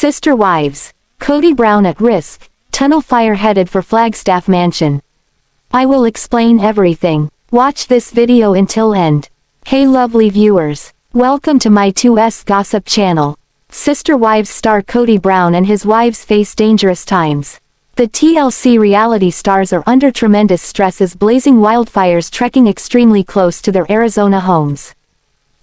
Sister wives. Kody Brown at risk, tunnel fire headed for Flagstaff mansion. I will explain everything. Watch this video until end. Hey lovely viewers. Welcome to my 2S Gossip channel. Sister Wives star Kody Brown and his wives face dangerous times. The TLC reality stars are under tremendous stress as blazing wildfires trekking extremely close to their Arizona homes.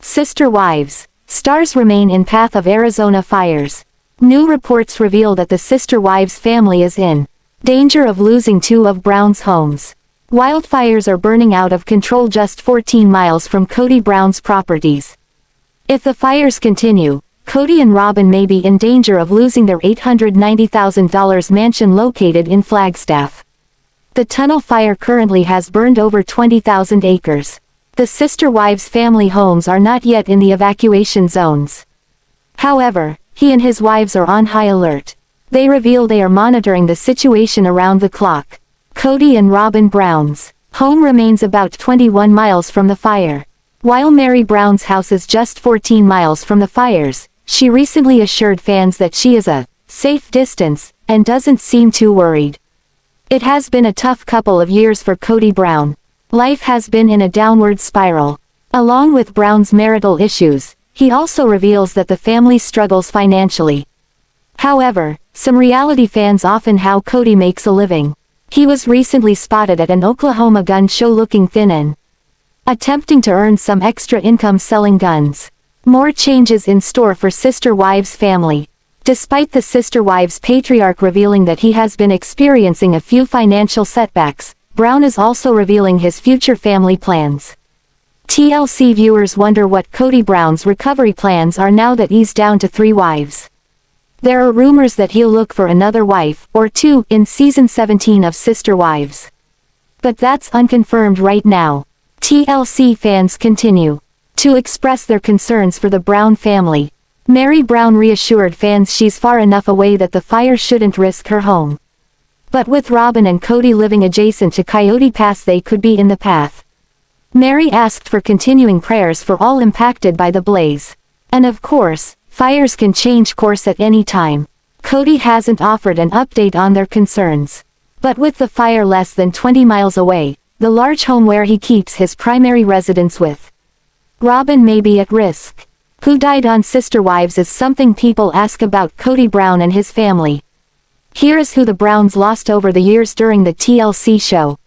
Sister Wives. Stars remain in path of Arizona fires. New reports reveal that the Sister Wives family is in danger of losing two of Brown's homes. Wildfires are burning out of control just 14 miles from Kody Brown's properties. If the fires continue, Kody and Robyn may be in danger of losing their $890,000 mansion located in Flagstaff. The tunnel fire currently has burned over 20,000 acres. The Sister Wives' family homes are not yet in the evacuation zones. However, he and his wives are on high alert. They reveal they are monitoring the situation around the clock. Kody and Robyn Brown's home remains about 21 miles from the fire. While Meri Brown's house is just 14 miles from the fires, she recently assured fans that she is a safe distance and doesn't seem too worried. It has been a tough couple of years for Kody Brown. Life has been in a downward spiral. Along with Brown's marital issues, he also reveals that the family struggles financially. However, some reality fans often how Kody makes a living. He was recently spotted at an Oklahoma gun show looking thin and attempting to earn some extra income selling guns. More changes in store for Sister Wives family. Despite the Sister Wives patriarch revealing that he has been experiencing a few financial setbacks, Brown is also revealing his future family plans. TLC viewers wonder what Kody Brown's recovery plans are now that he's down to 3 wives. There are rumors that he'll look for another wife or 2 in season 17 of Sister Wives. But that's unconfirmed right now. TLC fans continue to express their concerns for the Brown family. Meri Brown reassured fans she's far enough away that the fire shouldn't risk her home. But with Robyn and Kody living adjacent to Coyote Pass, they could be in the path. Meri asked for continuing prayers for all impacted by the blaze. And of course, fires can change course at any time. Kody hasn't offered an update on their concerns. But with the fire less than 20 miles away, the large home where he keeps his primary residence with Robyn may be at risk. Who died on Sister Wives is something people ask about Kody Brown and his family. Here is who the Browns lost over the years during the TLC show.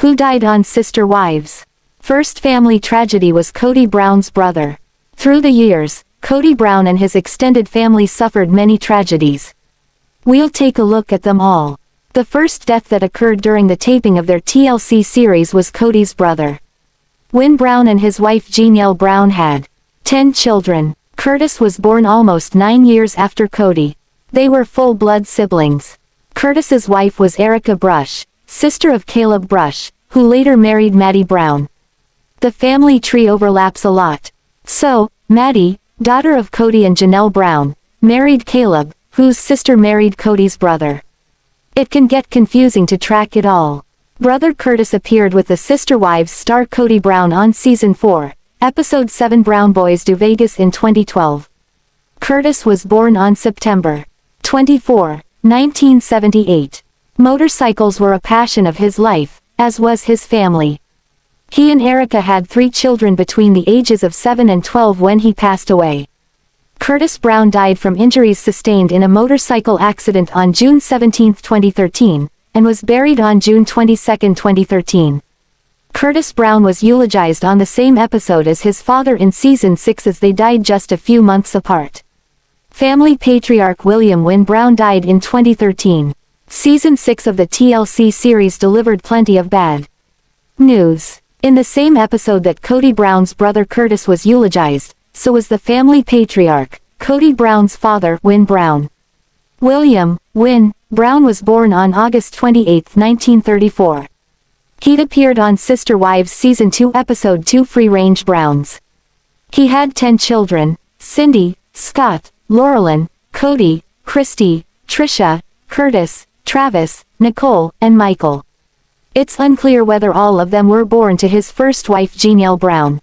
Who died on Sister Wives? First family tragedy was Kody Brown's brother. Through the years, Kody Brown and his extended family suffered many tragedies. We'll take a look at them all. The first death that occurred during the taping of their TLC series was Kody's brother. When Brown and his wife Janelle Brown had 10 children, Curtis was born almost 9 years after Kody. They were full-blood siblings. Curtis's wife was Erica Brush, sister of Caleb Brush, who later married Maddie Brown. The family tree overlaps a lot. So, Maddie, daughter of Kody and Janelle Brown, married Caleb, whose sister married Kody's brother. It can get confusing to track it all. Brother Curtis appeared with the Sister Wives star Kody Brown on Season 4, Episode 7 Brown Boys Do Vegas in 2012. Curtis was born on September 24, 1978. Motorcycles were a passion of his life, as was his family. He and Erica had 3 children between the ages of 7 and 12 when he passed away. Curtis Brown died from injuries sustained in a motorcycle accident on June 17, 2013, and was buried on June 22, 2013. Curtis Brown was eulogized on the same episode as his father in Season 6 as they died just a few months apart. Family patriarch William Wynn Brown died in 2013. Season 6 of the TLC series delivered plenty of bad news. In the same episode that Kody Brown's brother Curtis was eulogized, so was the family patriarch, Kody Brown's father, Wynn Brown. William Wynn Brown was born on August 28, 1934. He'd appeared on Sister Wives Season 2 Episode 2 Free Range Browns. He had 10 children: Cindy, Scott, Laurelyn, Kody, Christy, Trisha, Curtis, Travis, Nicole, and Michael. It's unclear whether all of them were born to his first wife Janelle Brown.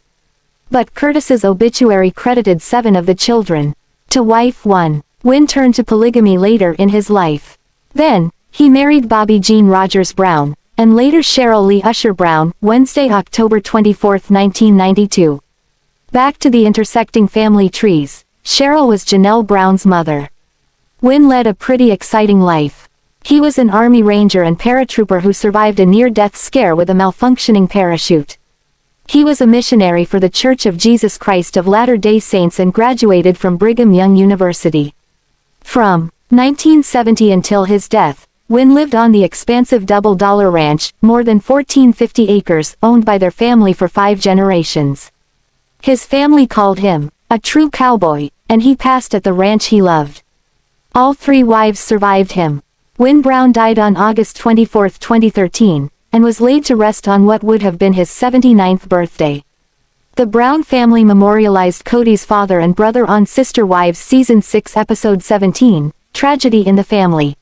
But Curtis's obituary credited 7 of the children to wife 1. Wynn turned to polygamy later in his life. Then, he married Bobby Jean Rogers Brown, and later Cheryl Lee Usher Brown, Wednesday, October 24, 1992. Back to the intersecting family trees. Cheryl was Janelle Brown's mother. Wynn led a pretty exciting life. He was an Army Ranger and paratrooper who survived a near-death scare with a malfunctioning parachute. He was a missionary for the Church of Jesus Christ of Latter-day Saints and graduated from Brigham Young University. From 1970 until his death, Wynn lived on the expansive Double Dollar Ranch, more than 1,450 acres, owned by their family for 5 generations. His family called him a true cowboy, and he passed at the ranch he loved. All 3 wives survived him. Wynn Brown died on August 24, 2013, and was laid to rest on what would have been his 79th birthday. The Brown family memorialized Kody's father and brother on Sister Wives Season 6 Episode 17, Tragedy in the Family.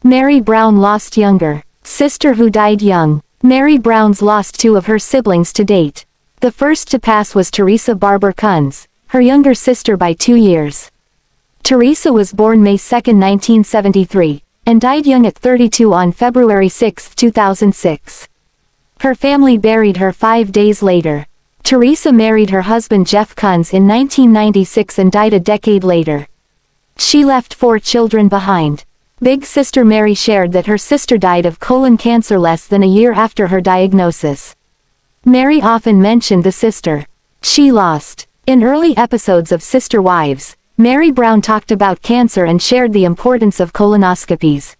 Meri Brown lost younger sister who died young. Meri Brown's lost 2 of her siblings to date. The first to pass was Teresa Barber Kunz, her younger sister by 2 years. Teresa was born May 2, 1973, and died young at 32 on February 6, 2006. Her family buried her 5 days later. Teresa married her husband Jeff Kunz in 1996 and died a decade later. She left 4 children behind. Big sister Meri shared that her sister died of colon cancer less than a year after her diagnosis. Meri often mentioned the sister she lost. In early episodes of Sister Wives, Meri Brown talked about cancer and shared the importance of colonoscopies.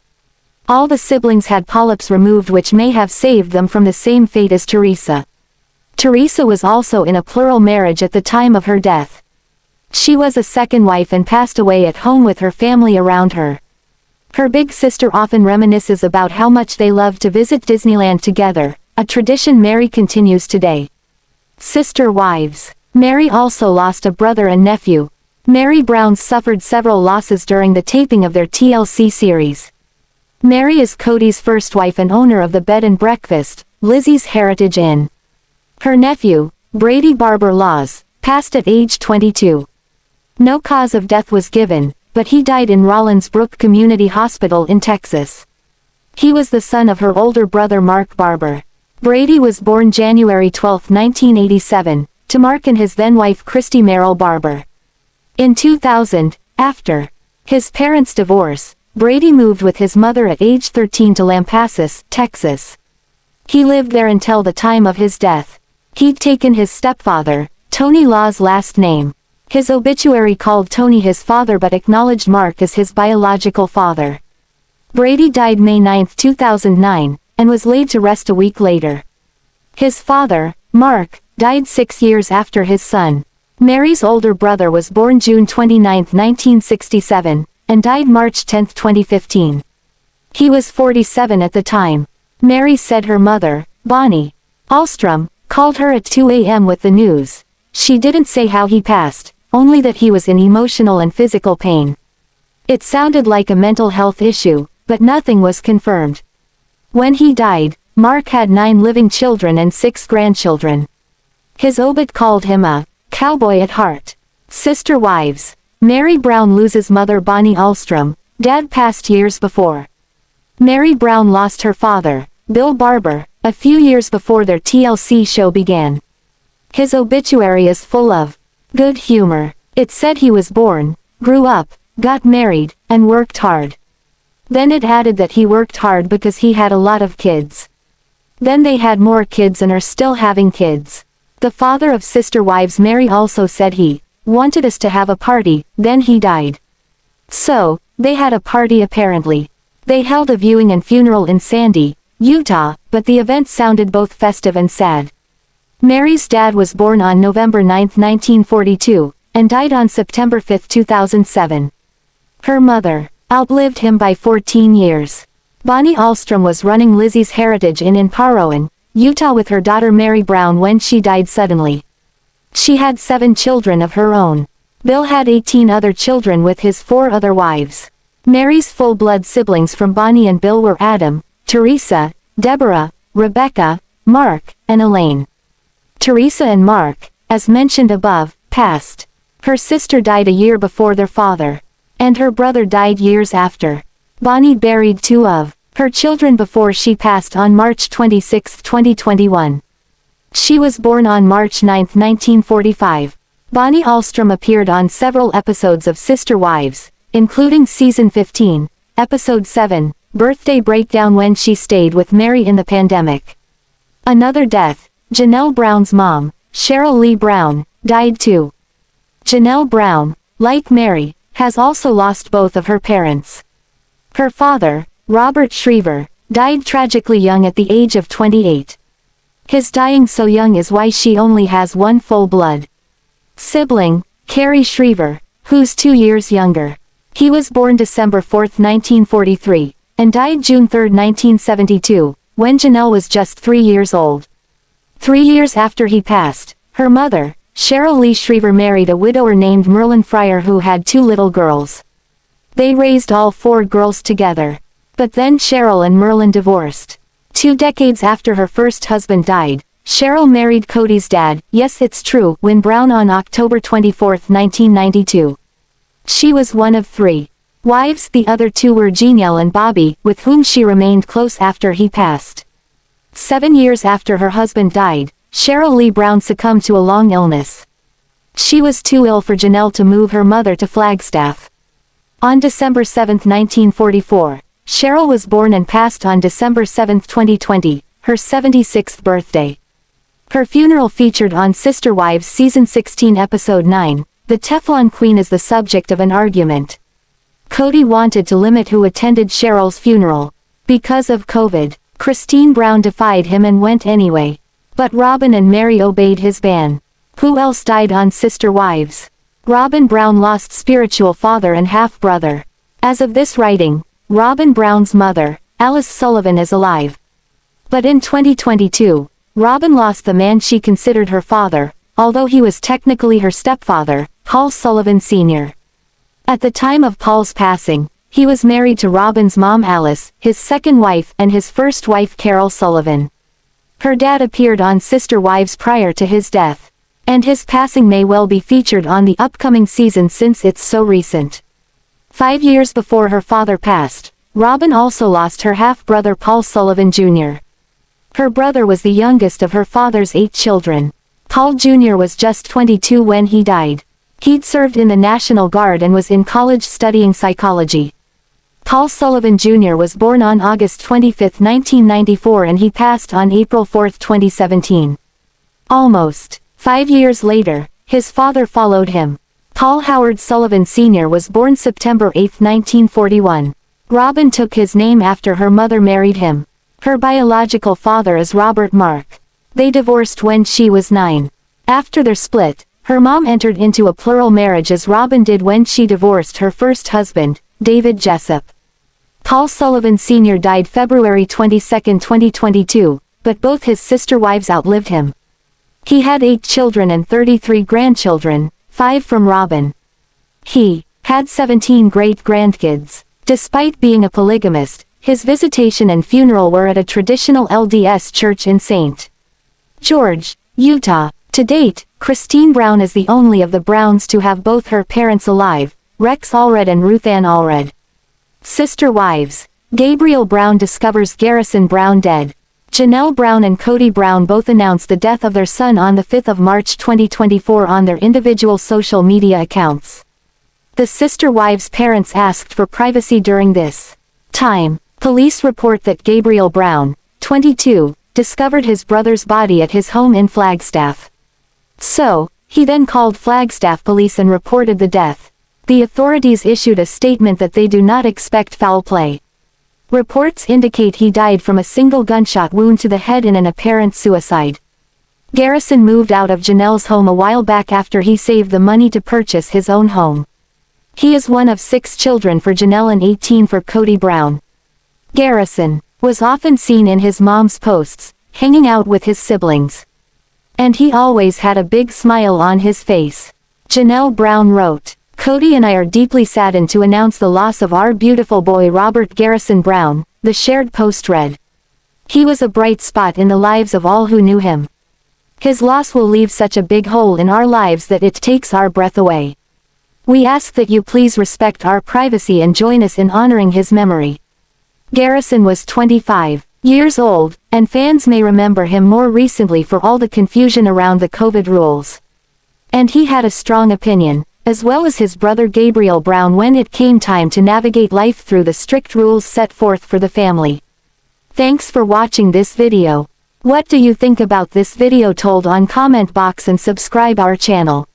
All the siblings had polyps removed, which may have saved them from the same fate as Teresa. Teresa was also in a plural marriage at the time of her death. She was a second wife and passed away at home with her family around her. Her big sister often reminisces about how much they loved to visit Disneyland together, a tradition Meri continues today. Sister Wives. Meri also lost a brother and nephew. Meri Brown suffered several losses during the taping of their TLC series. Meri is Kody's first wife and owner of the bed and breakfast, Lizzie's Heritage Inn. Her nephew, Brady Barber Laws, passed at age 22. No cause of death was given, but he died in Rollins Brook Community Hospital in Texas. He was the son of her older brother Mark Barber. Brady was born January 12, 1987, to Mark and his then-wife Christy Merrill Barber. In 2000, after his parents' divorce, Brady moved with his mother at age 13 to Lampasas, Texas. He lived there until the time of his death. He'd taken his stepfather, Tony Law's last name. His obituary called Tony his father but acknowledged Mark as his biological father. Brady died May 9, 2009, and was laid to rest a week later. His father, Mark, died 6 years after his son. Meri's older brother was born June 29, 1967, and died March 10, 2015. He was 47 at the time. Meri said her mother, Bonnie Ahlstrom, called her at 2 a.m. with the news. She didn't say how he passed, only that he was in emotional and physical pain. It sounded like a mental health issue, but nothing was confirmed. When he died, Mark had 9 living children and 6 grandchildren. His obit called him a cowboy at heart. Sister Wives. Meri Brown loses mother Bonnie Ahlstrom. Dad passed years before. Meri Brown lost her father, Bill Barber, a few years before their TLC show began. His obituary is full of good humor. It said he was born, grew up, got married, and worked hard. Then it added that he worked hard because he had a lot of kids. Then they had more kids and are still having kids. The father of Sister Wives Meri also said he wanted us to have a party, then he died. So, they had a party apparently. They held a viewing and funeral in Sandy, Utah, but the event sounded both festive and sad. Meri's dad was born on November 9, 1942, and died on September 5, 2007. Her mother outlived him by 14 years. Bonnie Ahlstrom was running Lizzie's Heritage Inn in Parowan, Utah with her daughter Meri Brown when she died suddenly. She had 7 children of her own. Bill had 18 other children with his 4 other wives. Meri's full-blood siblings from Bonnie and Bill were Adam, Teresa, Deborah, Rebecca, Mark, and Elaine. Teresa and Mark, as mentioned above, passed. Her sister died a year before their father. and her brother died years after. Bonnie buried two of her children before she passed on March 26, 2021. She was born on March 9, 1945. Bonnie Ahlstrom appeared on several episodes of Sister Wives, including Season 15, Episode 7, Birthday Breakdown, when she stayed with Meri in the pandemic. Another death. Janelle Brown's mom, Cheryl Lee Brown, died too. Janelle Brown, like Meri, has also lost both of her parents. Her father, Robert Shriver, died tragically young at the age of 28. His dying so young is why she only has one full-blood sibling, Carrie Shriver, who's 2 years younger. He was born December 4, 1943, and died June 3, 1972, when Janelle was just 3 years old. 3 years after he passed, her mother, Cheryl Lee Shriver, married a widower named Merlin Fryer who had 2 little girls. They raised all 4 girls together. But then Cheryl and Merlin divorced. 2 decades after her first husband died, Cheryl married Kody's dad, yes it's true, Win Brown, on October 24, 1992. She was one of 3 wives. The other 2 were Janelle and Bobby, with whom she remained close after he passed. 7 years after her husband died, Cheryl Lee Brown succumbed to a long illness. She was too ill for Janelle to move her mother to Flagstaff. On December 7, 1944, Cheryl was born and passed on December 7, 2020, her 76th birthday. Her funeral featured on Sister Wives Season 16 Episode 9, The Teflon Queen, is the subject of an argument. Kody wanted to limit who attended Cheryl's funeral. Because of COVID, Christine Brown defied him and went anyway. But Robyn and Meri obeyed his ban. Who else died on Sister Wives? Robyn Brown lost spiritual father and half-brother. As of this writing, Robyn Brown's mother, Alice Sullivan, is alive. But in 2022, Robyn lost the man she considered her father, although he was technically her stepfather, Paul Sullivan Sr. At the time of Paul's passing, he was married to Robyn's mom Alice, his second wife, and his first wife Carol Sullivan. Her dad appeared on Sister Wives prior to his death, and his passing may well be featured on the upcoming season since it's so recent. 5 years before her father passed, Robyn also lost her half-brother Paul Sullivan Jr. Her brother was the youngest of her father's 8 children. Paul Jr. was just 22 when he died. He'd served in the National Guard and was in college studying psychology. Paul Sullivan Jr. was born on August 25, 1994, and he passed on April 4, 2017. Almost 5 years later, his father followed him. Paul Howard Sullivan Sr. was born September 8, 1941. Robyn took his name after her mother married him. Her biological father is Robert Mark. They divorced when she was 9. After their split, her mom entered into a plural marriage as Robyn did when she divorced her first husband, Devid Jessup. Paul Sullivan Sr. died February 22, 2022, but both his sister wives outlived him. He had 8 children and 33 grandchildren, 5 from Robyn. He had 17 great-grandkids. Despite being a polygamist, his visitation and funeral were at a traditional LDS church in St. George, Utah. To date, Christine Brown is the only of the Browns to have both her parents alive, Rex Allred and Ruth Ann Allred. Sister Wives. Gabriel Brown discovers Garrison Brown dead. Janelle Brown and Kody Brown both announced the death of their son on the 5th of March 2024 on their individual social media accounts. The Sister Wives' parents asked for privacy during this time. Police report that Gabriel Brown, 22, discovered his brother's body at his home in Flagstaff. So, he then called Flagstaff police and reported the death. The authorities issued a statement that they do not expect foul play. Reports indicate he died from a single gunshot wound to the head in an apparent suicide. Garrison moved out of Janelle's home a while back after he saved the money to purchase his own home. He is one of 6 children for Janelle and 18 for Kody Brown. Garrison was often seen in his mom's posts, hanging out with his siblings. And he always had a big smile on his face. Janelle Brown wrote, "Kody and I are deeply saddened to announce the loss of our beautiful boy Robert Garrison Brown," the shared post read. "He was a bright spot in the lives of all who knew him. His loss will leave such a big hole in our lives that it takes our breath away. We ask that you please respect our privacy and join us in honoring his memory. Garrison was 25 years old, and fans may remember him more recently for all the confusion around the COVID rules. And he had a strong opinion, as well as his brother Gabriel Brown, when it came time to navigate life through the strict rules set forth for the family. Thanks for watching this video. What do you think about this video? Told on comment box and subscribe our channel.